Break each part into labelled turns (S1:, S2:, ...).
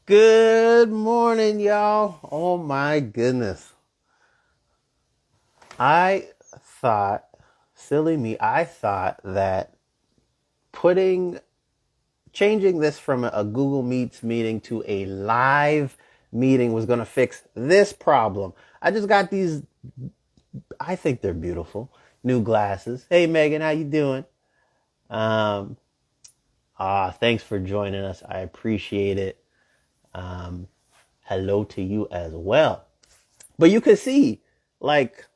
S1: Good morning, y'all. Oh my goodness. I thought, silly me, I thought that putting, changing this from a Google Meets meeting to a live meeting was going to fix this problem. I just got these, I think they're beautiful, new glasses. Hey, Megan, how you doing? Um, Thanks for joining us. I appreciate it. Um, Hello to you as well. But you can see, like,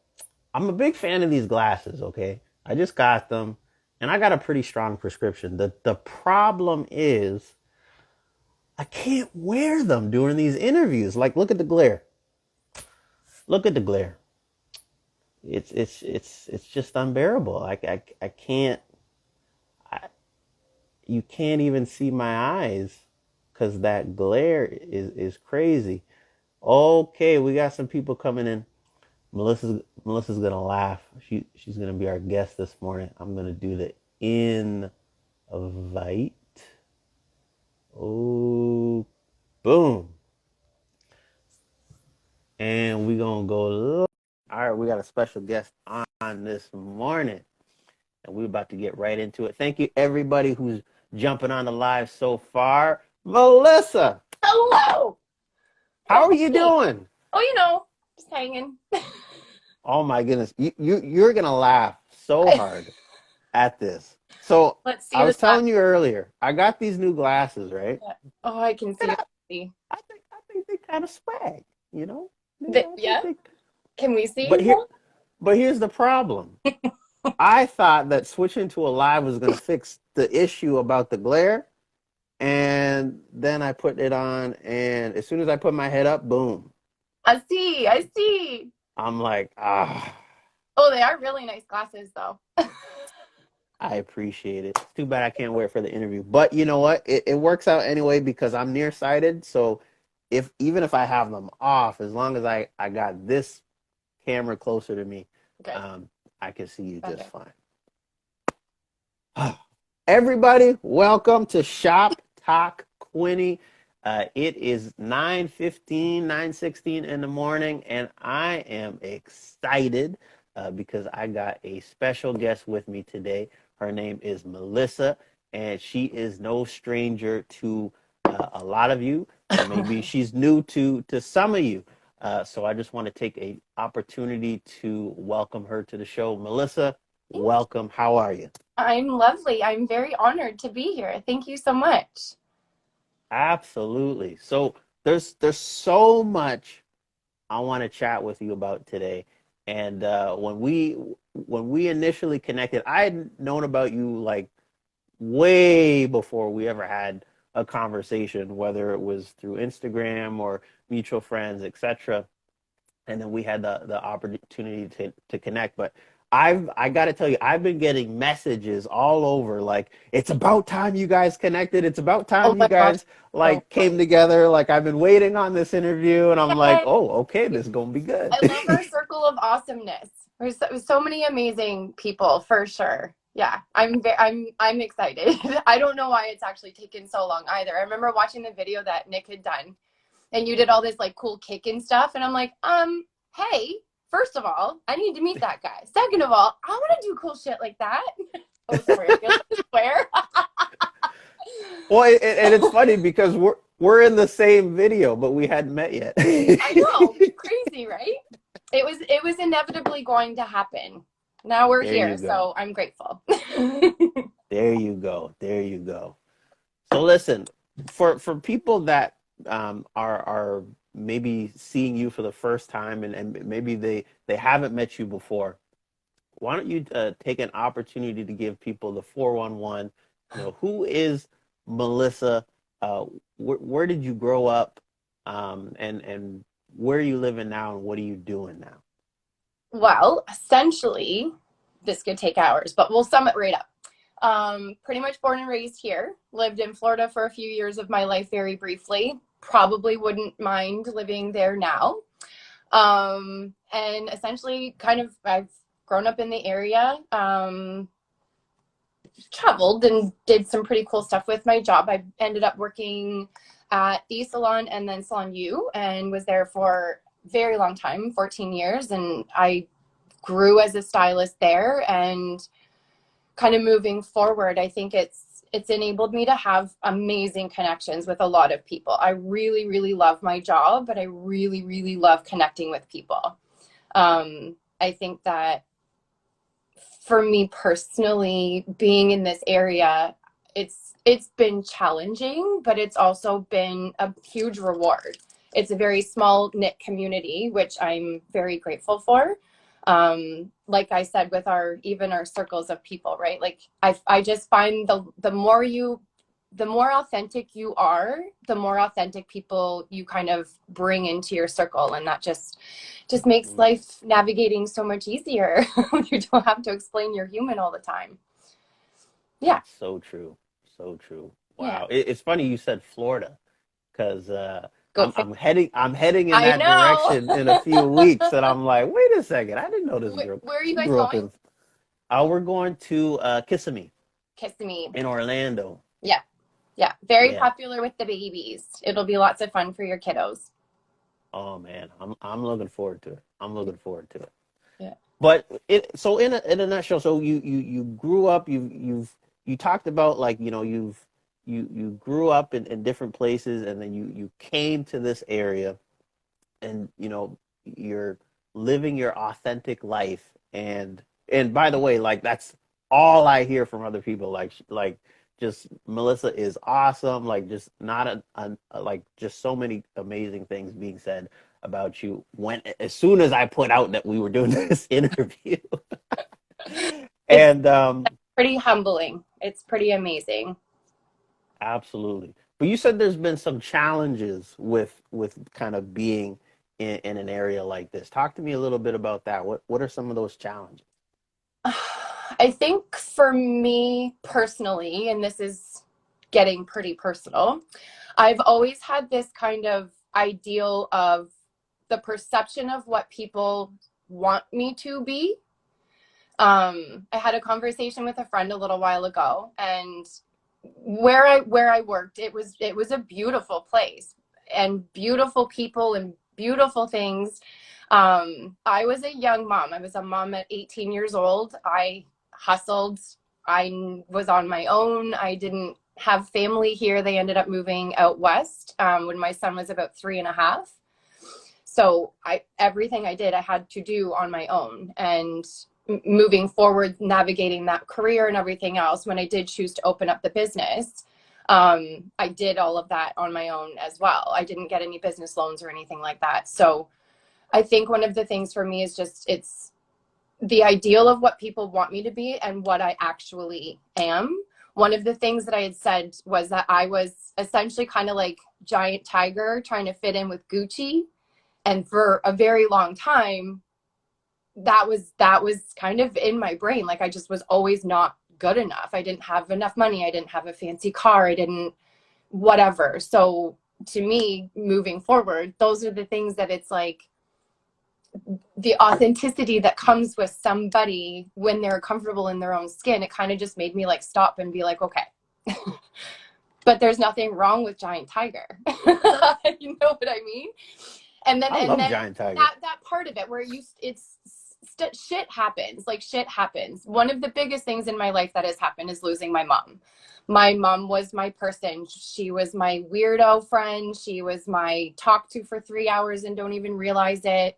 S1: I'm a big fan of these glasses, okay? I just got them and I got a pretty strong prescription. The problem is I can't wear them during these interviews. Like look at the glare. Look at the glare. It's just unbearable. I can't I, you can't even see my eyes cuz that glare is crazy. Okay, we got some people coming in. Melissa's gonna laugh. She's gonna be our guest this morning. I'm gonna do the invite. Oh, boom, and we gonna go. All right, we got a special guest on this morning, and we're about to get right into it. Thank you everybody who's jumping on the live so far. Melissa,
S2: Hello.
S1: how
S2: That's
S1: are you
S2: me.
S1: doing?
S2: Oh, just hanging.
S1: Oh my goodness, you're gonna laugh so hard at this. So
S2: Let's
S1: I
S2: see
S1: was
S2: this last.
S1: telling you earlier, I got these new glasses, right?
S2: Oh, I can
S1: And
S2: see. See.
S1: I think they kind of swag, you know. I think
S2: Yeah.
S1: they.
S2: Can we see
S1: But
S2: you?
S1: here's the problem. I thought that switching to a live was gonna fix the issue about the glare, and then I put it on, and as soon as I put my head up, boom,
S2: I see. I see.
S1: I'm like, ah.
S2: Oh, they are really nice glasses, though.
S1: I appreciate it. It's too bad I can't wear it for the interview. But you know what? It works out anyway because I'm nearsighted. So if even if I have them off, as long as I got this camera closer to me,
S2: Good.
S1: um, I can see you just
S2: Better.
S1: fine. Everybody, welcome to Shop Talk Quinny. It is 9:15, 9:16 in the morning, and I am excited because I got a special guest with me today. Her name is Melissa, and she is no stranger to a lot of you. Maybe she's new to some of you. So I just want to take a opportunity to welcome her to the show. Melissa, welcome. How are you?
S2: I'm lovely. I'm very honored to be here. Thank you so much.
S1: Absolutely. So there's so much I want to chat with you about today. And when we initially connected, I had known about you like way before we ever had a conversation, whether it was through Instagram or mutual friends, etc. And then we had the opportunity to connect. But I got to tell you, I've been getting messages all over like it's about time you guys connected. It's about
S2: Oh
S1: time you
S2: my gosh.
S1: guys
S2: So
S1: like came
S2: funny.
S1: together. Like I've been waiting on this interview, and I'm like,
S2: Yay.
S1: oh, okay, this is gonna be good.
S2: I love our circle of awesomeness. There's so many amazing people for sure. Yeah, I'm excited. I don't know why it's actually taken so long either. I remember watching the video that Nick had done, and you did all this like cool kick and stuff, and I'm like, hey, first of all, I need to meet that guy. Second of all, I want to do cool shit like that. Oh, sorry, I feel like I swear.
S1: Well, and it's funny because we're in the same video, but we hadn't met yet.
S2: I know, crazy, right? It was inevitably going to happen. Now we're
S1: There you
S2: here,
S1: go.
S2: so I'm grateful.
S1: There you go. There you go. So listen, for people that are maybe seeing you for the first time and maybe they haven't met you before, why don't you take an opportunity to give people the 411? Who is Melissa? Where did you grow up? And where are you living now? And what are you doing now?
S2: Well, essentially, this could take hours, but we'll sum it right up. Pretty much born and raised here. Lived in Florida for a few years of my life, very briefly. Probably wouldn't mind living there now. And essentially, kind of, I've grown up in the area. Traveled and did some pretty cool stuff with my job. I ended up working at the salon and then Salon U, and was there for a very long time, 14 years. And I grew as a stylist there, and kind of moving forward, I think it's enabled me to have amazing connections with a lot of people. I really, really love my job, but I really, really love connecting with people. I think that for me personally, being in this area, it's been challenging, but it's also been a huge reward. It's a very small knit community, which I'm very grateful for. Like I said, with our circles of people, right? Like I just find the more authentic you are, the more authentic people you kind of bring into your circle, and that just makes life navigating so much easier. You don't have to explain you're human all the time. Yeah.
S1: That's so true. So true.
S2: Yeah.
S1: Wow. It's funny you said Florida because
S2: Go for
S1: I'm heading in
S2: I
S1: that
S2: know.
S1: direction in a few weeks, and I'm like, wait a second, I didn't know this girl.
S2: Where are you
S1: She
S2: guys
S1: grew up
S2: going?
S1: in. We're going to Kissimmee
S2: Kissimmee.
S1: in Orlando.
S2: Yeah. Yeah. Very
S1: Yeah.
S2: popular with the babies. It'll be lots of fun for your kiddos.
S1: Oh man, I'm looking forward to it. I'm looking forward to it.
S2: Yeah.
S1: But so in a nutshell, so you grew up, you talked about like, you grew up in different places, and then you came to this area, and you're living your authentic life, and by the way, like that's all I hear from other people, like just Melissa is awesome, like just not like just so many amazing things being said about you when as soon as I put out that we were doing this interview.
S2: It's
S1: And
S2: pretty humbling. It's pretty amazing.
S1: absolutely. But you said there's been some challenges with kind of being in an area like this. Talk to me a little bit about that. What are some of those challenges?
S2: I think for me personally, and this is getting pretty personal, I've always had this kind of ideal of the perception of what people want me to be. I had a conversation with a friend a little while ago, and where I worked, it was a beautiful place and beautiful people and beautiful things. I was a young mom. I was a mom at 18 years old. I hustled. I was on my own. I didn't have family here. They ended up moving out west when my son was about 3.5. So everything I did, I had to do on my own. And moving forward, navigating that career and everything else, when I did choose to open up the business, I did all of that on my own as well. I didn't get any business loans or anything like that. So I think one of the things for me is just, it's the ideal of what people want me to be and what I actually am. One of the things that I had said was that I was essentially kind of like Giant Tiger trying to fit in with Gucci. And for a very long time, that was kind of in my brain. Like I just was always not good enough. I didn't have enough money. I didn't have a fancy car. I didn't whatever. So to me, moving forward, those are the things that it's like the authenticity that comes with somebody when they're comfortable in their own skin. It kind of just made me like stop and be like, okay, but there's nothing wrong with Giant Tiger. You know what I mean? And then
S1: I love Giant Tiger.
S2: that part of it where shit happens. Like shit happens. One of the biggest things in my life that has happened is losing my mom. My mom was my person. She was my weirdo friend. She was my talk to for 3 hours and don't even realize it.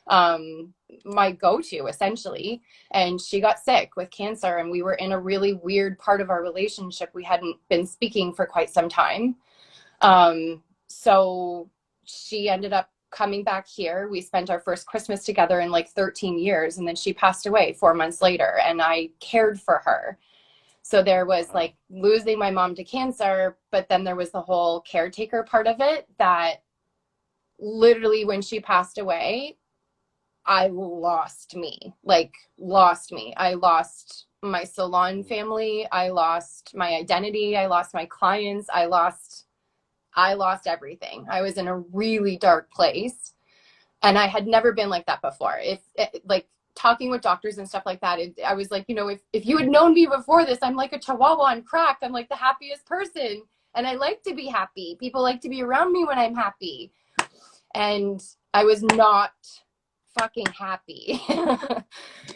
S2: My go-to essentially. And she got sick with cancer, and we were in a really weird part of our relationship. We hadn't been speaking for quite some time. So she ended up coming back here. We spent our first Christmas together in like 13 years, and then she passed away 4 months later, and I cared for her. So there was like losing my mom to cancer, but then there was the whole caretaker part of it that literally when she passed away, I lost me, like lost me. I lost my salon family. I lost my identity. I lost my clients. I lost everything. I was in a really dark place, and I had never been like that before. Like talking with doctors and stuff like that, I was like, if you had known me before this, I'm like a chihuahua on crack. I'm like the happiest person. And I like to be happy. People like to be around me when I'm happy. And I was not fucking happy.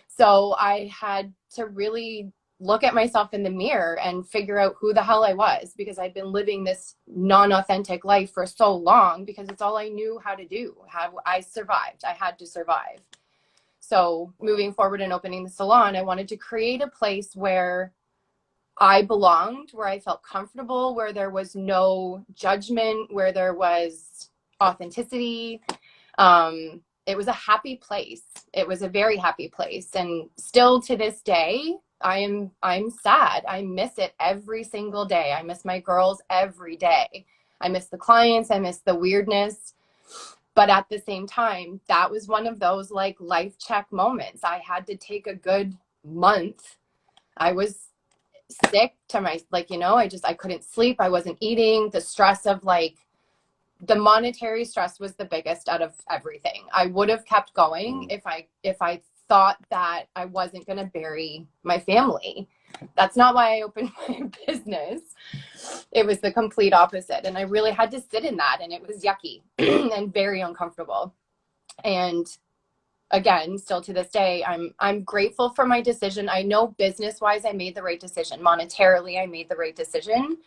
S2: So I had to really look at myself in the mirror and figure out who the hell I was, because I'd been living this non-authentic life for so long because it's all I knew how to do. How I survived. I had to survive. So moving forward and opening the salon, I wanted to create a place where I belonged, where I felt comfortable, where there was no judgment, where there was authenticity. It was a happy place. It was a very happy place. And still to this day, I'm sad. I miss it every single day. I miss my girls every day. I miss the clients. I miss the weirdness. But at the same time, that was one of those like life check moments. I had to take a good month. I was sick to my, like, I couldn't sleep. I wasn't eating. The stress of like, the monetary stress was the biggest out of everything. I would have kept going if I thought that I wasn't going to bury my family. That's not why I opened my business. It was the complete opposite. And I really had to sit in that, and it was yucky and very uncomfortable. And again, still to this day, I'm grateful for my decision. I know business-wise I made the right decision. Monetarily, I made the right decision,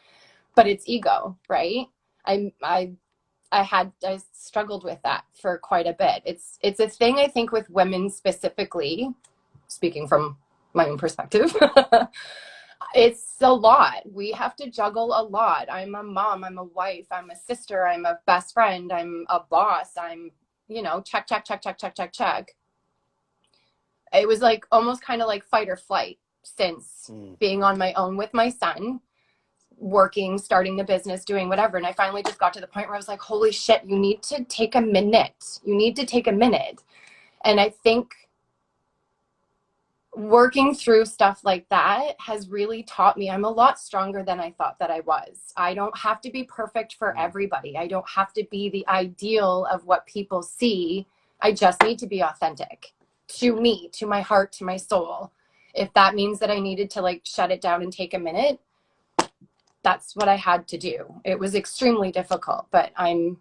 S2: but it's ego, right? I struggled with that for quite a bit. It's a thing, I think, with women specifically, speaking from my own perspective. It's a lot. We have to juggle a lot. I'm a mom, I'm a wife, I'm a sister, I'm a best friend, I'm a boss, I'm, check, check, check, check, check, check, check. It was like almost kind of like fight or flight since being on my own with my son, working, starting the business, doing whatever. And I finally just got to the point where I was like, holy shit, you need to take a minute. You need to take a minute. And I think working through stuff like that has really taught me I'm a lot stronger than I thought that I was. I don't have to be perfect for everybody. I don't have to be the ideal of what people see. I just need to be authentic to me, to my heart, to my soul. If that means that I needed to like shut it down and take a minute, that's what I had to do. It was extremely difficult, but I'm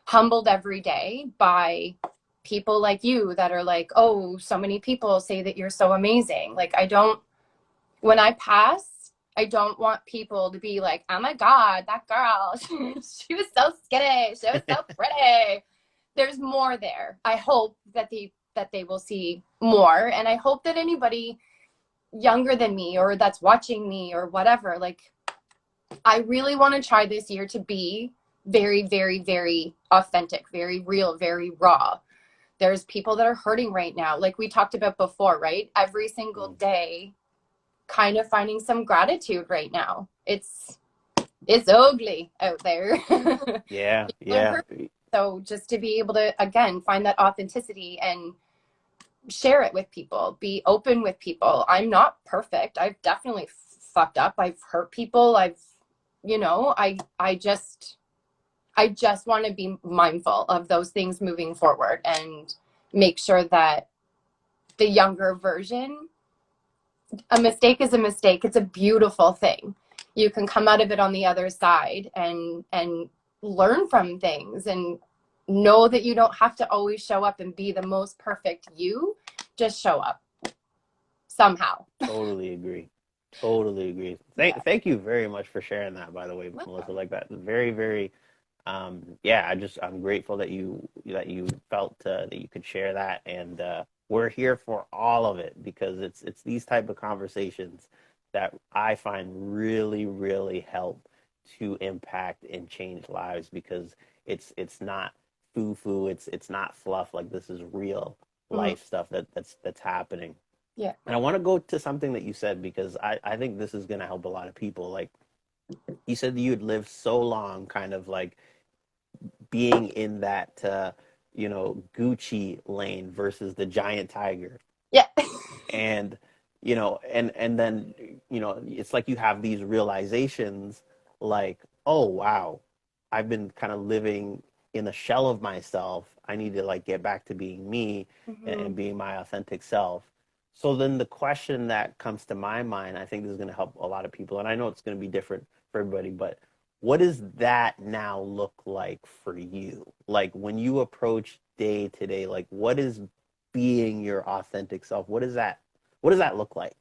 S2: humbled every day by people like you that are like, oh, so many people say that you're so amazing. Like, when I pass, I don't want people to be like, oh my God, that girl, she was so skinny. She was so pretty. There's more there. I hope that they will see more. And I hope that anybody younger than me or that's watching me or whatever, like, I really want to try this year to be very, very, very authentic, very real, very raw. There's people that are hurting right now, like we talked about before, right? Every single day, kind of finding some gratitude right now. It's ugly out there.
S1: Yeah, yeah.
S2: So just to be able to, again, find that authenticity and share it with people, be open with people. I'm not perfect. I've definitely fucked up. I've hurt people. I just want to be mindful of those things moving forward and make sure that the younger version, a mistake is a mistake. It's a beautiful thing. You can come out of it on the other side and learn from things and know that you don't have to always show up and be the most perfect you. Just show up somehow.
S1: Totally agree. Totally agree. Thank you very much for sharing that, by the way, Melissa. Like that, very, very. I'm grateful that you felt that you could share that, and we're here for all of it because it's these type of conversations that I find really, really help to impact and change lives because it's not foo-foo, it's not fluff. Like this is real life stuff that's happening.
S2: Yeah.
S1: And I want to go to something that you said because I think this is going to help a lot of people. Like you said that you had lived so long kind of like being in that, Gucci lane versus the giant tiger.
S2: Yeah.
S1: And, and then, it's like you have these realizations like, oh, wow, I've been kind of living in a shell of myself. I need to like get back to being me and being my authentic self. So then the question that comes to my mind, I think this is going to help a lot of people, and I know it's going to be different for everybody, but what does that now look like for you? Like when you approach day to day, like what is being your authentic self? What does that look like?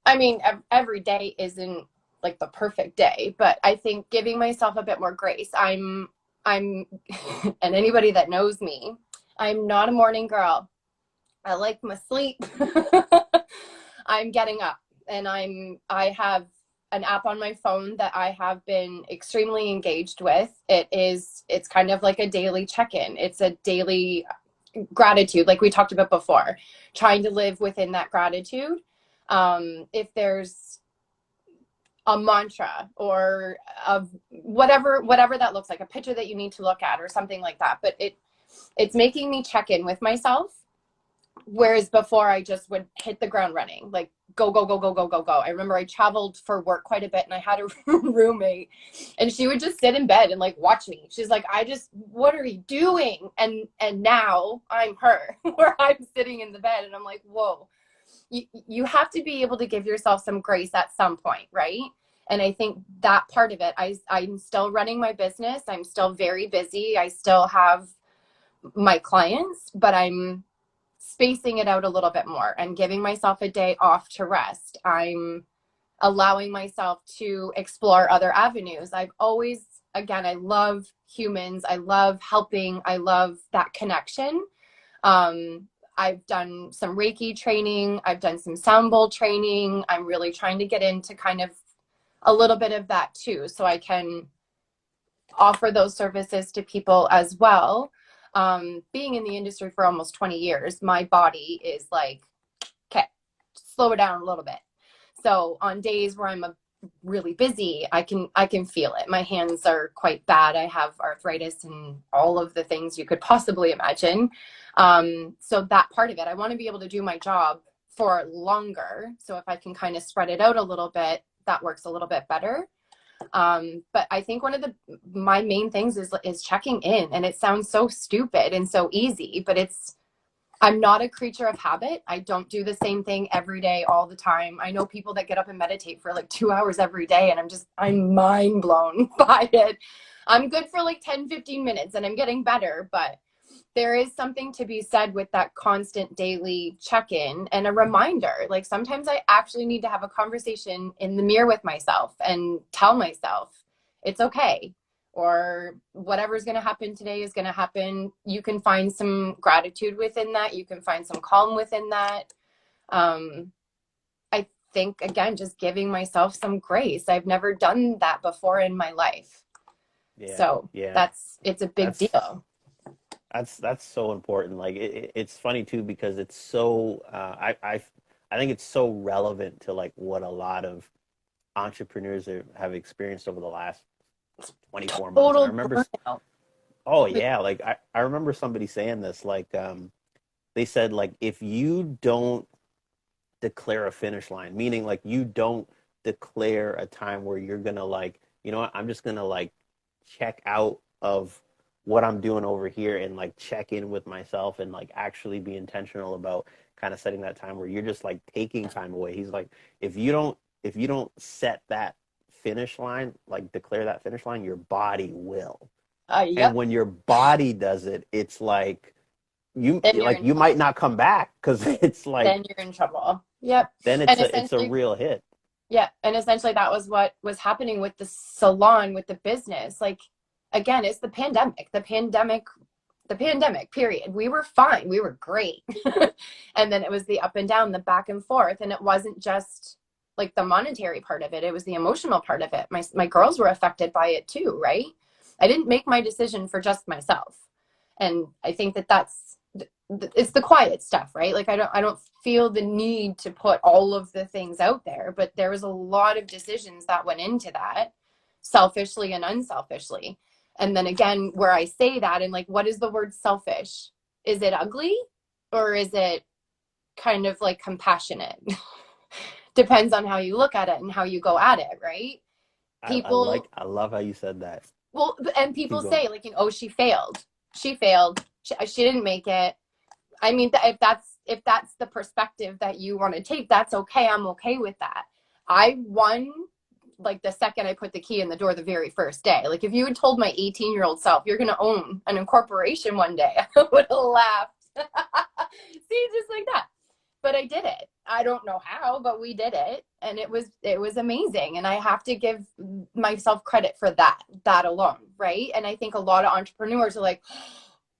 S2: I mean, every day isn't like the perfect day, but I think giving myself a bit more grace. I'm, and anybody that knows me, I'm not a morning girl. I like my sleep. I'm getting up, and I have an app on my phone that I have been extremely engaged with. It's kind of like a daily check-in. It's a daily gratitude, like we talked about before, trying to live within that gratitude. If there's a mantra or of whatever that looks like, a picture that you need to look at or something like that, but it's making me check in with myself. Whereas before I just would hit the ground running, like go, go, go, go, go, go, go. I remember I traveled for work quite a bit, and I had a roommate, and she would just sit in bed and like watch me. She's like, what are you doing? And now I'm her, where I'm sitting in the bed and I'm like, whoa, you have to be able to give yourself some grace at some point, right? And I think that part of it, I'm still running my business. I'm still very busy. I still have my clients, but I'm spacing it out a little bit more and giving myself a day off to rest. I'm allowing myself to explore other avenues. Again, I love humans. I love helping. I love that connection. I've done some Reiki training. I've done some sound bowl training. I'm really trying to get into kind of a little bit of that too, so I can offer those services to people as well. Being in the industry for almost 20 years, my body is like, okay, slow it down a little bit. So on days where I'm really busy, I can feel it. My hands are quite bad. I have arthritis and all of the things you could possibly imagine. So that part of it, I want to be able to do my job for longer. So if I can kind of spread it out a little bit, that works a little bit better. But I think one of my main things is checking in, and it sounds so stupid and so easy, but I'm not a creature of habit. I don't do the same thing every day all the time. I know people that get up and meditate for like 2 hours every day, and I'm mind blown by it. I'm good for like 10-15 minutes, and I'm getting better, but there is something to be said with that constant daily check-in and a reminder. Like sometimes I actually need to have a conversation in the mirror with myself and tell myself it's okay, or whatever's going to happen today is going to happen. You can find some gratitude within that. You can find some calm within that. I think, again, just giving myself some grace. I've never done that before in my life.
S1: Yeah,
S2: So
S1: yeah.
S2: it's a big
S1: That's
S2: deal.
S1: that's so important. Like it's funny too because it's so I think it's so relevant to like what a lot of entrepreneurs have experienced over the last 24 months. And I
S2: Total
S1: remember,
S2: burnout.
S1: oh yeah, like I remember somebody saying this, like they said like if you don't declare a finish line, meaning like you don't declare a time where you're gonna like, you know what, I'm just gonna like check out of what I'm doing over here and like check in with myself and like actually be intentional about kind of setting that time where you're just like taking time away. He's like, if you don't set that finish line, like declare that finish line, your body will. And
S2: Yep.
S1: when your body does it, it's
S2: Then you're
S1: like
S2: in
S1: you might
S2: trouble.
S1: not come back because it's like
S2: Then you're in trouble. Yep.
S1: then
S2: And
S1: it's a
S2: essentially,
S1: real hit.
S2: yeah. And essentially that was what was happening with the salon, with the business. Like, again, it's the pandemic period. We were fine. We were great. And then it was the up and down, the back and forth. And it wasn't just like the monetary part of it. It was the emotional part of it. My girls were affected by it too, right? I didn't make my decision for just myself. And I think that's it's the quiet stuff, right? Like I don't feel the need to put all of the things out there, but there was a lot of decisions that went into that, selfishly and unselfishly. And then again, where I say that, and like, what is the word selfish? Is it ugly, or is it kind of like compassionate? Depends on how you look at it and how you go at it, right? People,
S1: I love how you said that.
S2: well, and
S1: Keep
S2: people
S1: going.
S2: say like, oh, she failed. She failed. She didn't make it. I mean, if that's the perspective that you want to take, that's okay. I'm okay with that. I won like the second I put the key in the door the very first day. Like if you had told my 18-year-old self, you're going to own an incorporation one day, I would have laughed. See, just like that. But I did it. I don't know how, but we did it. And it was amazing. And I have to give myself credit for that alone. Right. And I think a lot of entrepreneurs are like,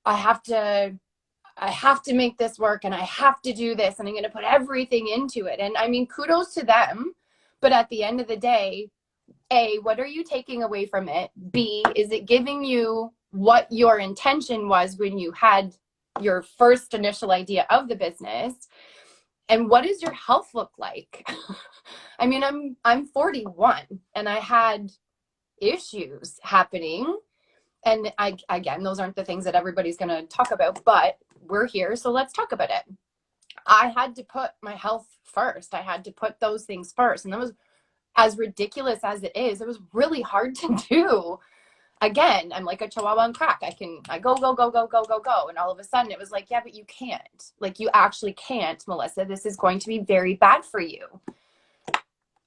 S2: I have to make this work and I have to do this and I'm going to put everything into it. And I mean, kudos to them. But at the end of the day, A, what are you taking away from it? B, is it giving you what your intention was when you had your first initial idea of the business? And what does your health look like? I mean, I'm 41 and I had issues happening. And again, those aren't the things that everybody's going to talk about, but we're here, so let's talk about it. I had to put my health first. I had to put those things first. And that was, as ridiculous as it is, it was really hard to do. Again, I'm like a chihuahua on crack. I go, go, go, go, go, go, go. And all of a sudden it was like, yeah, but you can't. Like, you actually can't, Melissa. This is going to be very bad for you.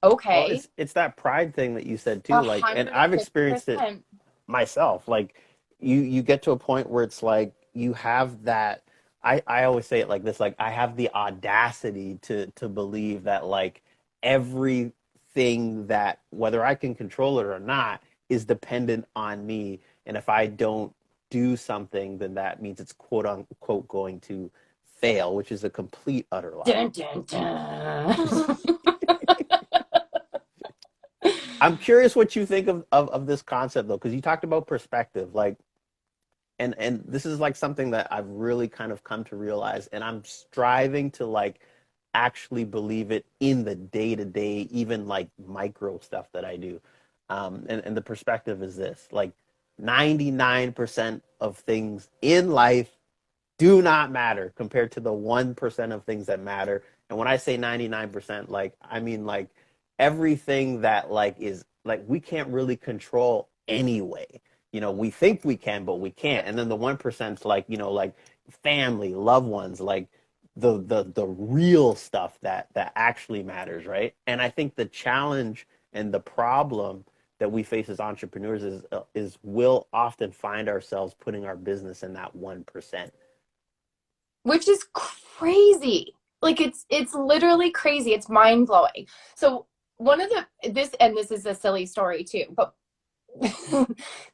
S1: Well,
S2: Okay.
S1: it's that pride thing that you said too. Like, and I've experienced it
S2: 150%.
S1: myself. Like, you get to a point where it's like you have that. I always say it like this. Like, I have the audacity to believe that like everything that whether I can control it or not is dependent on me. And if I don't do something, then that means it's quote unquote going to fail, which is a complete utter lie.
S2: Dun, dun, dun.
S1: I'm curious what you think of this concept though, because you talked about perspective, like, and this is like something that I've really kind of come to realize, and I'm striving to like actually believe it in the day to day, even like micro stuff that I do. And the perspective is this: like 99% of things in life do not matter compared to the 1% of things that matter. And when I say 99%, like I mean like everything that like is like we can't really control anyway. You know, we think we can, but we can't. And then the 1%'s like, you know, like family, loved ones, like the real stuff that actually matters, right? And I think the challenge and the problem that we face as entrepreneurs is we'll often find ourselves putting our business in that 1%.
S2: Which is crazy. Like it's literally crazy. It's mind blowing. So one of this is a silly story too, but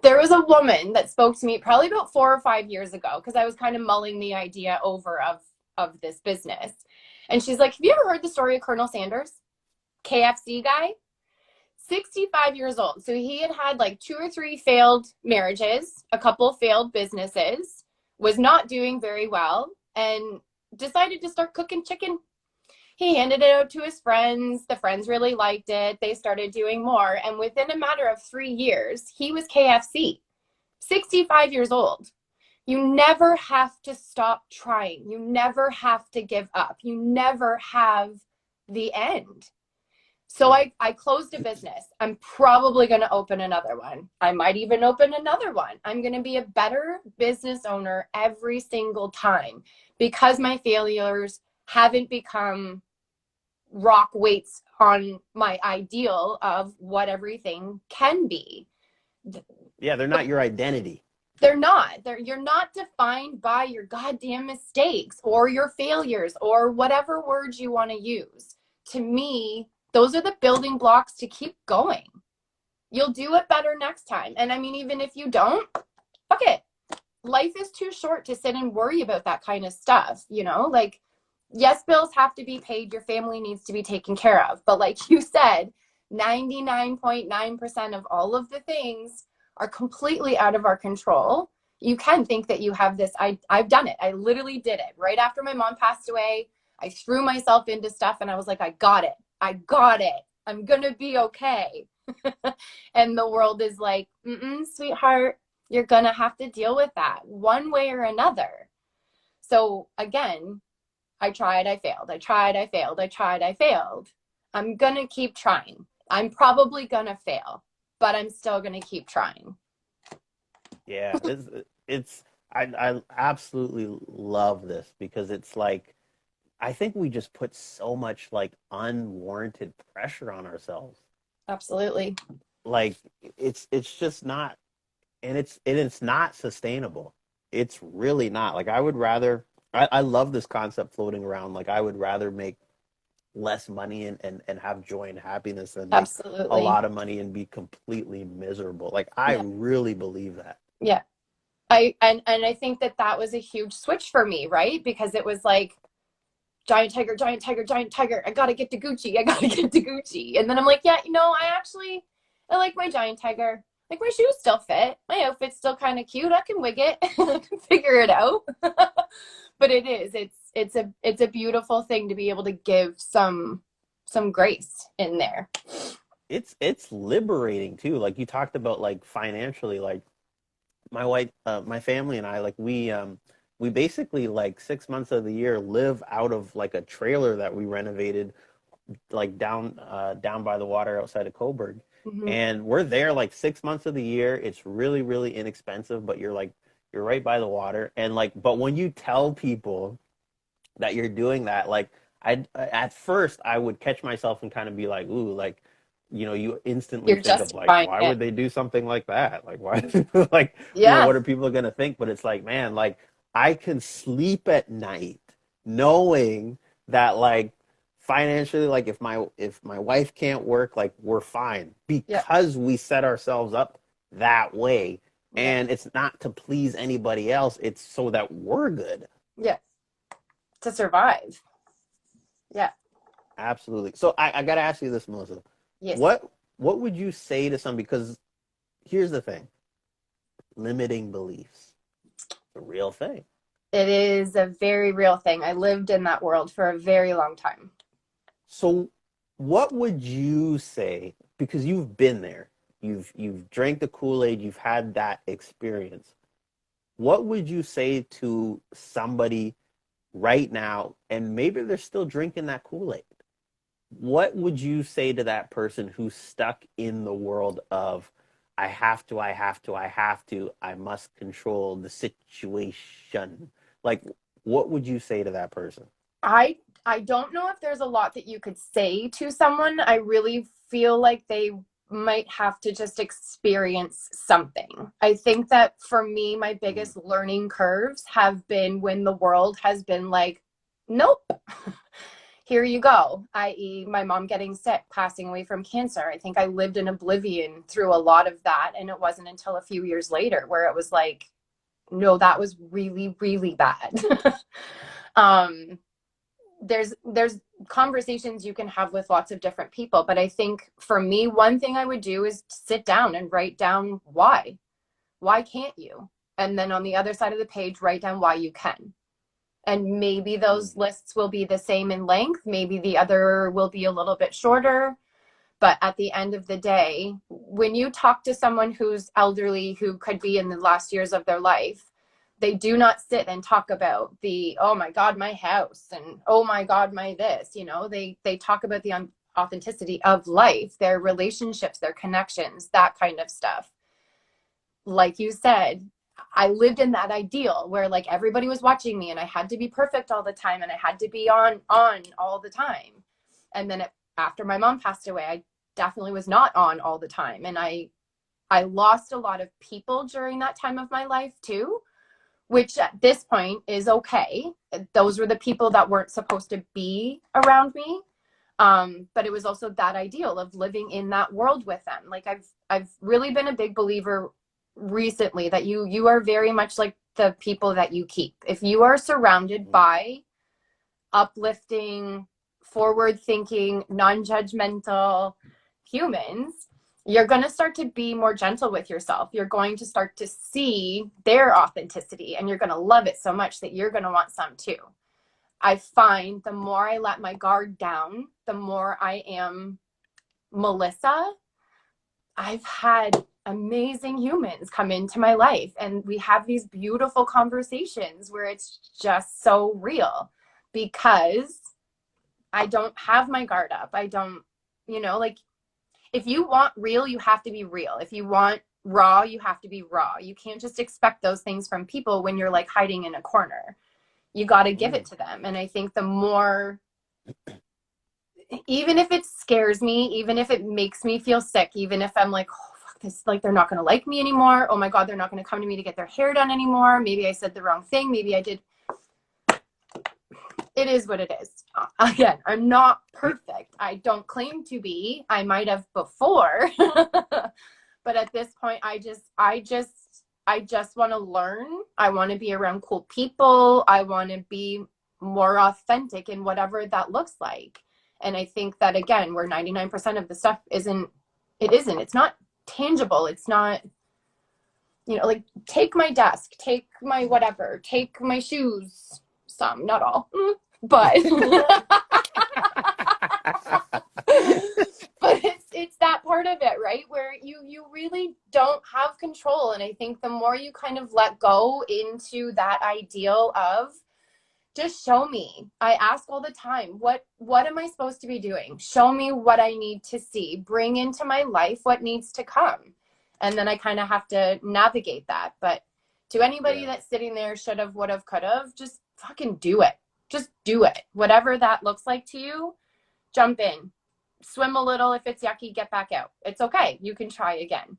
S2: there was a woman that spoke to me probably about 4 or 5 years ago because I was kind of mulling the idea over of this business. And she's like, have you ever heard the story of Colonel Sanders? KFC guy? 65 years old. So he had like 2 or 3 failed marriages, a couple failed businesses, was not doing very well, and decided to start cooking chicken. He handed it out to his friends. The friends really liked it. They started doing more. And within a matter of 3 years, he was KFC, 65 years old. You never have to stop trying. You never have to give up. You never have the end. So I closed a business. I'm probably going to open another one. I might even open another one. I'm going to be a better business owner every single time because my failures haven't become rock weights on my ideal of what everything can be.
S1: Yeah, they're not your identity.
S2: They're not. You're not defined by your goddamn mistakes or your failures or whatever words you want to use. To me, those are the building blocks to keep going. You'll do it better next time. And I mean, even if you don't, fuck it. Life is too short to sit and worry about that kind of stuff, you know? Like, yes, bills have to be paid. Your family needs to be taken care of. But like you said, 99.9% of all of the things are completely out of our control. You can think that you have this. I've done it. I literally did it. Right after my mom passed away, I threw myself into stuff and I was like, I got it. I got it. I'm going to be okay. And the world is like, sweetheart, you're going to have to deal with that one way or another. So again, I tried, I failed. I tried, I failed. I tried, I failed. I'm going to keep trying. I'm probably going to fail, but I'm still going to keep trying.
S1: Yeah, it's I absolutely love this because it's like I think we just put so much like unwarranted pressure on ourselves.
S2: Absolutely.
S1: Like it's just not, and it's not sustainable. It's really not. Like I would rather, I love this concept floating around. Like I would rather make less money and have joy and happiness than make a
S2: Absolutely.
S1: lot of money and be completely miserable. Like I
S2: Yeah.
S1: really believe that.
S2: Yeah. And I think that that was a huge switch for me, right? Because it was like giant tiger, giant tiger, giant tiger. I gotta get to Gucci. I gotta get to Gucci. And then I'm like, yeah, I like my giant tiger. Like my shoes still fit. My outfit's still kind of cute. I can wig it. I can figure it out. But it is. It's a beautiful thing to be able to give some grace in there.
S1: It's liberating too. Like you talked about, like financially, like my wife, my family and I, like we basically like 6 months of the year live out of like a trailer that we renovated like down by the water outside of Coburg.
S2: Mm-hmm.
S1: And we're there like 6 months of the year. It's really, really inexpensive, but you're right by the water. And like, but when you tell people that you're doing that, like I at first I would catch myself and kind of be like, ooh, like, you instantly
S2: You're
S1: think of like,
S2: justifying
S1: why
S2: it.
S1: would they do something like that? Like, why, like,
S2: Yeah.
S1: what are people gonna think? But it's like, man, like I can sleep at night knowing that, like, financially, like if my wife can't work, like we're fine
S2: Yeah.
S1: because we set ourselves up that way.
S2: Yeah.
S1: And it's not to please anybody else, it's so that we're good.
S2: Yeah. To survive. Yeah.
S1: Absolutely. So I gotta ask you this, Melissa.
S2: Yes.
S1: What would you say to some, because here's the thing, limiting beliefs. It's a real thing.
S2: It is a very real thing. I lived in that world for a very long time.
S1: So what would you say, because you've been there, you've drank the Kool-Aid, you've had that experience. What would you say to somebody right now, and maybe they're still drinking that Kool-Aid? What would you say to that person who's stuck in the world of I have to, I have to, I have to, I must control the situation? Like, what would you say to that person?
S2: I I don't know if there's a lot that you could say to someone. I really feel like they might have to just experience something. I think that for me, my
S1: Mm,
S2: biggest learning curves have been when the world has been like, nope, here you go, i.e., my mom getting sick, passing away from cancer. I think I lived in oblivion through a lot of that. And it wasn't until a few years later where it was like, no, that was really, really bad. um, there's conversations you can have with lots of different people, but I think for me, one thing I would do is sit down and write down why can't you, and then on the other side of the page write down why you can. And maybe
S1: mm,
S2: those lists will be the same in length, maybe the other will be a little bit shorter, but at the end of the day, when you talk to someone who's elderly, who could be in the last years of their life, they do not sit and talk about the, oh my God, my house, and oh my God, my this. They talk about the authenticity of life, their relationships, their connections, that kind of stuff. Like you said, I lived in that ideal where like everybody was watching me and I had to be perfect all the time and I had to be on all the time. And then after my mom passed away, I definitely was not on all the time, and I lost a lot of people during that time of my life too, which at this point is okay. Those were the people that weren't supposed to be around me. But it was also that ideal of living in that world with them. Like I've really been a big believer recently that you are very much like the people that you keep. If you are surrounded
S1: mm,
S2: by uplifting, forward thinking, non-judgmental humans, you're going to start to be more gentle with yourself. You're going to start to see their authenticity and you're going to love it so much that you're going to want some too. I find the more I let my guard down, the more I am Melissa. I've had amazing humans come into my life and we have these beautiful conversations where it's just so real because I don't have my guard up. I don't, like, if you want real, you have to be real. If you want raw, you have to be raw. You can't just expect those things from people when you're like hiding in a corner. You got to give it
S1: mm.
S2: to them. And I think the more even if it scares me, even if it makes me feel sick, even if I'm like, oh, fuck this, like they're not going to like me anymore. Oh my God, they're not going to come to me to get their hair done anymore. Maybe I said the wrong thing. Maybe I did. It is what it is. Again, I'm not perfect. I don't claim to be. I might have before. But at this point, I just want to learn. I want to be around cool people. I want to be more authentic in whatever that looks like. And I think that again, where 99% of the stuff it's not tangible. It's not, like take my desk, take my whatever, take my shoes, some, not all, but but it's that part of it, right, where you really don't have control. And I think the more you kind of let go into that ideal of just show me. I ask all the time, what am I supposed to be doing? Show me what I need to see. Bring into my life what needs to come. And then I kind of have to navigate that. But to anybody
S1: Yeah.
S2: that's sitting there, should have, would have, could have, just fucking do it. Just do it. Whatever that looks like to you, jump in. Swim a little. If it's yucky, get back out. It's okay. You can try again.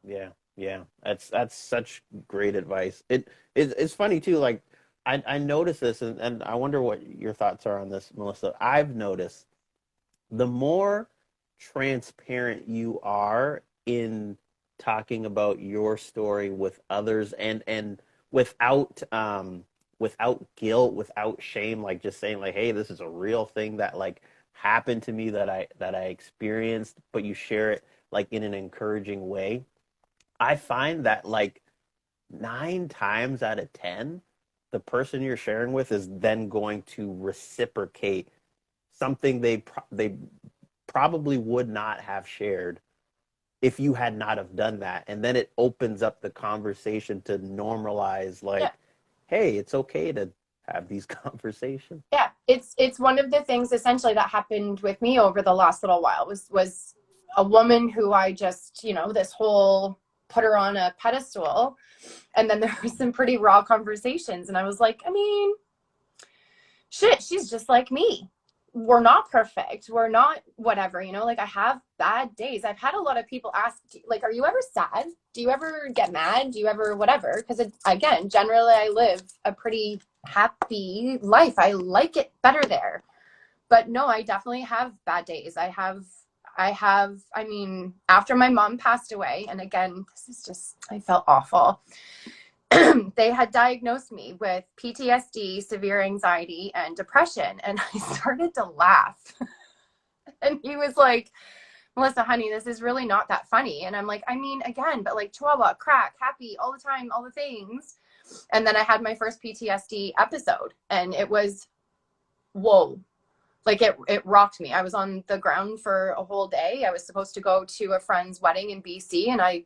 S1: Yeah, yeah. That's such great advice. It's funny too, like I notice this and I wonder what your thoughts are on this, Melissa. I've noticed the more transparent you are in talking about your story with others and without without guilt, without shame, like just saying like, hey, this is a real thing that like happened to me that I experienced, but you share it like in an encouraging way. I find that like 9 times out of 10, the person you're sharing with is then going to reciprocate something they probably would not have shared if you had not have done that. And then it opens up the conversation to normalize
S2: Yeah.
S1: like, hey, it's okay to have these conversations.
S2: Yeah, it's one of the things essentially that happened with me over the last little while was a woman who I just, this whole put her on a pedestal. And then there were some pretty raw conversations. And I was like, I mean, shit, she's just like me. We're not perfect. We're not whatever, like I have bad days. I've had a lot of people ask, like, are you ever sad? Do you ever get mad? Do you ever whatever? Because again, generally I live a pretty happy life. I like it better there. But no, I definitely have bad days. I mean, after my mom passed away, and again, this is just, I felt awful. They had diagnosed me with PTSD, severe anxiety, and depression. And I started to laugh. And he was like, Melissa, honey, this is really not that funny. And I'm like, I mean, again, but like Chihuahua, crack, happy, all the time, all the things. And then I had my first PTSD episode, and it was, whoa. Like it rocked me. I was on the ground for a whole day. I was supposed to go to a friend's wedding in BC, and I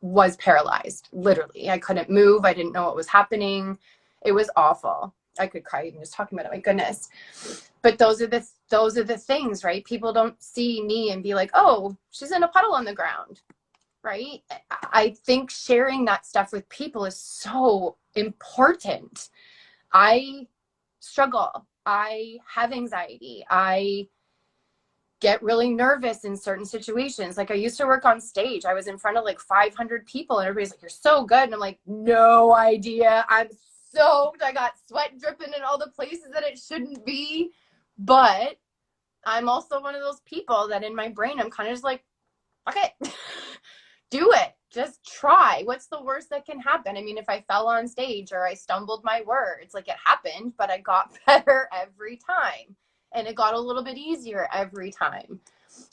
S2: was paralyzed, literally. I couldn't move. I didn't know what was happening. It was awful. I could cry even just talking about it. My goodness. But those are the things, right? People don't see me and be like, oh, she's in a puddle on the ground, right? I think sharing that stuff with people is so important. I struggle. I have anxiety. I get really nervous in certain situations. Like I used to work on stage. I was in front of like 500 people and everybody's like, you're so good. And I'm like, no idea. I'm soaked. I got sweat dripping in all the places that it shouldn't be. But I'm also one of those people that in my brain, I'm kind of just like, okay, do it. Just try. What's the worst that can happen? I mean, if I fell on stage or I stumbled my words, like it happened, but I got better every time. And it got a little bit easier every time.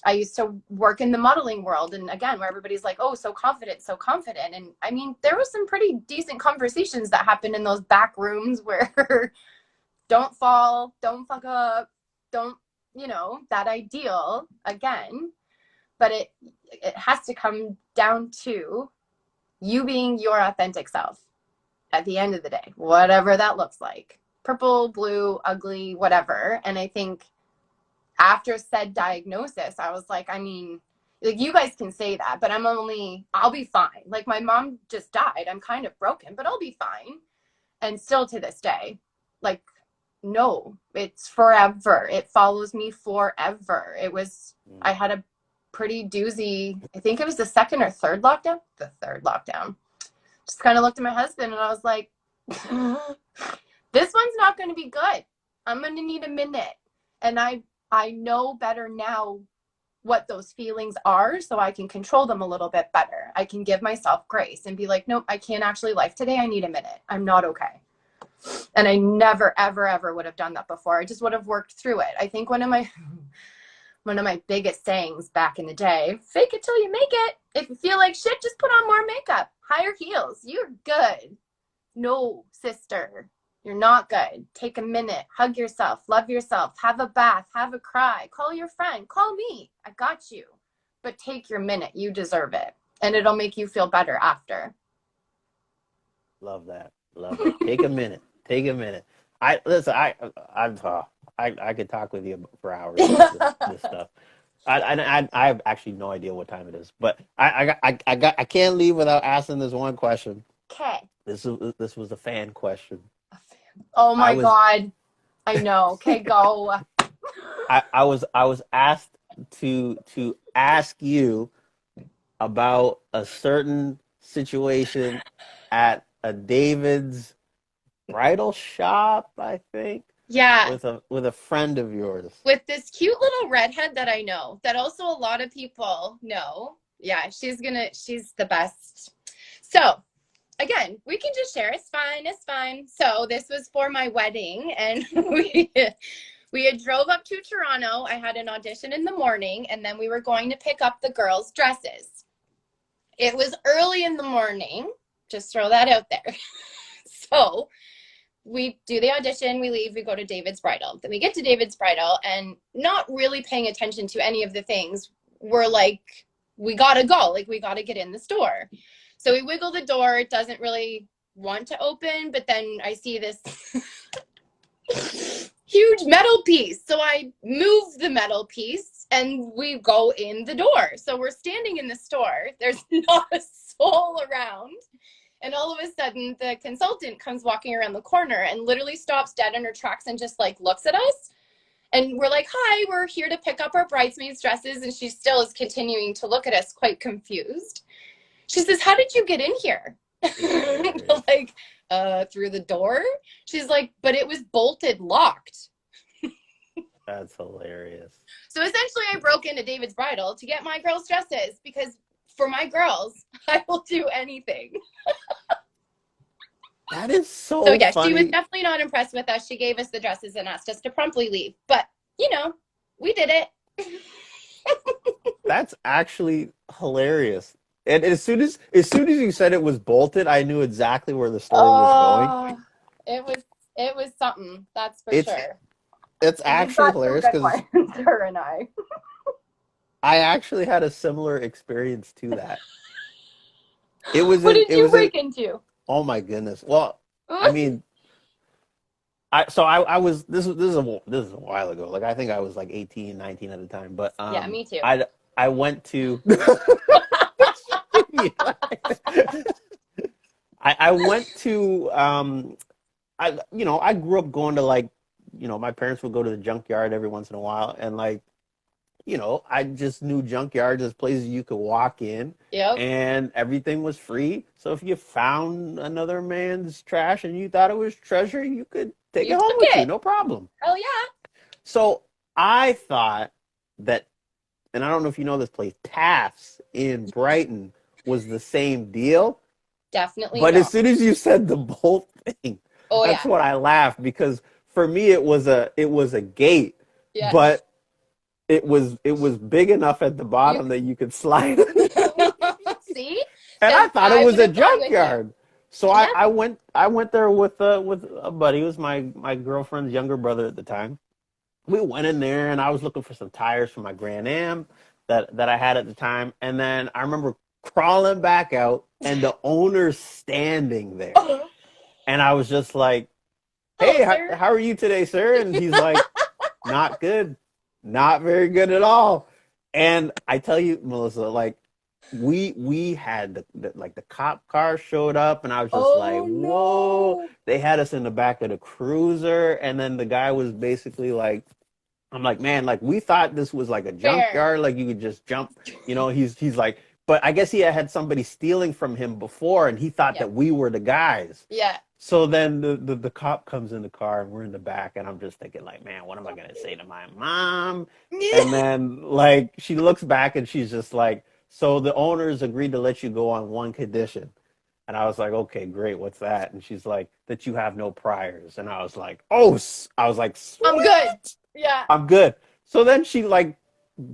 S2: I used to work in the modeling world. And again, where everybody's like, oh, so confident, so confident. And I mean, there was some pretty decent conversations that happened in those back rooms where don't fall, don't fuck up, don't, that ideal again. But it has to come down to you being your authentic self at the end of the day, whatever that looks like. Purple, blue, ugly, whatever. And I think after said diagnosis, I was like, I mean, like you guys can say that, but I'll be fine. Like my mom just died. I'm kind of broken, but I'll be fine. And still to this day, like no, it's forever. It follows me forever. I had a pretty doozy, I think it was the second or third lockdown. The third lockdown. Just kind of looked at my husband and I was like, this one's not going to be good. I'm going to need a minute. And I know better now what those feelings are, so I can control them a little bit better. I can give myself grace and be like, nope, I can't actually life today. I need a minute. I'm not okay. And I never, ever, ever would have done that before. I just would have worked through it. I think one of my biggest sayings back in the day, fake it till you make it. If you feel like shit, just put on more makeup, higher heels. You're good. No, sister, you're not good. Take a minute, hug yourself, love yourself, have a bath, have a cry, call your friend, call me. I got you. But take your minute. You deserve it. And it'll make you feel better after.
S1: Love that. Love it. Take a minute. Take a minute. I listen. I could talk with you for hours about this stuff. I have actually no idea what time it is, but I can't leave without asking this one question.
S2: Okay.
S1: This was a fan question.
S2: Oh my God. I know. Okay, go.
S1: I was asked to ask you about a certain situation at a David's bridal shop, I think.
S2: Yeah.
S1: With a friend of yours.
S2: With this cute little redhead that I know, that also a lot of people know. Yeah, she's the best. So, again, we can just share. It's fine. It's fine. So, this was for my wedding, and we had drove up to Toronto. I had an audition in the morning, and then we were going to pick up the girls' dresses. It was early in the morning. Just throw that out there. So we do the audition, we leave, we go to David's bridal. Then we get to David's bridal and not really paying attention to any of the things. We're like, we gotta go. Like, we gotta get in the store. So we wiggle the door. It doesn't really want to open, but then I see this huge metal piece. So I move the metal piece and we go in the door. So we're standing in the store. There's not a soul around. And all of a sudden, the consultant comes walking around the corner and literally stops dead in her tracks and just like looks at us. And we're like, hi, we're here to pick up our bridesmaids' dresses. And she still is continuing to look at us quite confused. She says, how did you get in here? Like, through the door? She's like, but it was bolted locked.
S1: That's hilarious.
S2: So essentially, I broke into David's bridal to get my girls' dresses because for my girls, I will do anything.
S1: That is so
S2: yeah,
S1: funny.
S2: She was definitely not impressed with us. She gave us the dresses and asked us to promptly leave. But, you know, we did it.
S1: That's actually hilarious. And as soon as you said it was bolted, I knew exactly where the story was going.
S2: It was something, that's for sure.
S1: It's actually hilarious because
S2: her and I
S1: actually had a similar experience to that. It was.
S2: What did you break into?
S1: Oh my goodness! Well, I mean, I was this is a while ago. Like, I think I was like 18, 19 at the time. But
S2: yeah, me too.
S1: I went to. I went to I grew up going to, like, my parents would go to the junkyard every once in a while, and, like, I just knew junkyards as places you could walk in, and everything was free. So if you found another man's trash and you thought it was treasure, you could take it home with you, no problem.
S2: Oh yeah.
S1: So I thought that, and I don't know if you know this place, Taft's in Brighton was the same deal.
S2: Definitely.
S1: But as soon as you said the bolt thing, that's what I laughed, because for me it was a gate, but it was big enough at the bottom that you could slide.
S2: See?
S1: And I thought it was a junkyard. So I went there with a buddy. It was my girlfriend's younger brother at the time. We went in there and I was looking for some tires for my Grand Am that I had at the time. And then I remember crawling back out and the owner's standing there. And I was just like, hey, how are you today, sir? And he's like, not good. Not very good at all. And I tell you, Melissa, like, we had the cop car showed up, and I was just like,
S2: Oh
S1: whoa.
S2: no.
S1: They had us in the back of the cruiser, and then the guy was basically like, I'm like, man, like we thought this was like a
S2: Fair.
S1: junkyard, like you could just jump, he's like, but I guess he had somebody stealing from him before, and he thought
S2: Yeah.
S1: that we were the guys.
S2: Yeah.
S1: So then the cop comes in the car, and we're in the back, and I'm just thinking like, man, what am I gonna say to my mom? And then like she looks back, and she's just like, so the owners agreed to let you go on one condition. And I was like, okay, great. What's that? And she's like, that you have no priors. And I was like, oh, I was like,
S2: I'm good.
S1: sweet,
S2: Yeah.
S1: I'm good. So then she like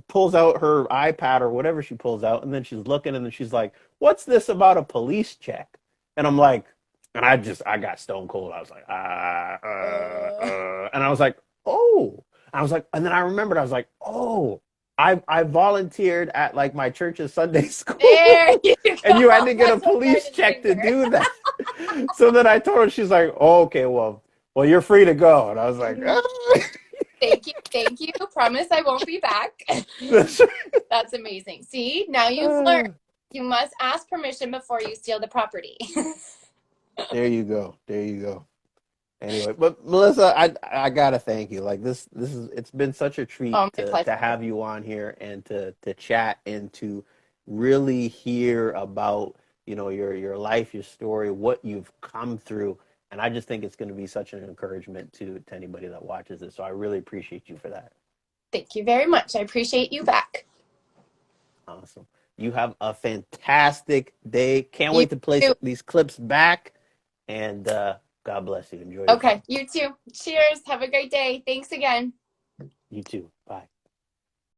S1: pulls out her iPad or whatever she pulls out, and then she's looking, and then she's like, what's this about a police check? And I'm like, and I got stone cold. I was like,
S2: Uh,
S1: and I was like, oh, I was like, and then I remembered, I was like, oh, I volunteered at like my church's Sunday
S2: there
S1: school,
S2: you
S1: and you had
S2: go.
S1: to get a
S2: That's what mine
S1: police
S2: is
S1: check to
S2: finger.
S1: do that. So then I told her, she's like, oh, okay, well, you're free to go. And I was like,
S2: Thank you. Thank you. Promise I won't be back. That's amazing. See, now you've learned. You must ask permission before you steal the property.
S1: There you go. There you go. Anyway, but Melissa, I gotta thank you. Like this is it's been such a treat
S2: Oh, my pleasure.
S1: to have you on here and to chat and to really hear about, your life, your story, what you've come through. And I just think it's going to be such an encouragement to anybody that watches this. So I really appreciate you for that.
S2: Thank you very much. I appreciate you back.
S1: Awesome. You have a fantastic day. Can't
S2: You
S1: wait to play
S2: too.
S1: these clips back. And God bless you. Enjoy your
S2: Okay,
S1: time.
S2: you too. Cheers. Have a great day. Thanks again.
S1: You too. Bye.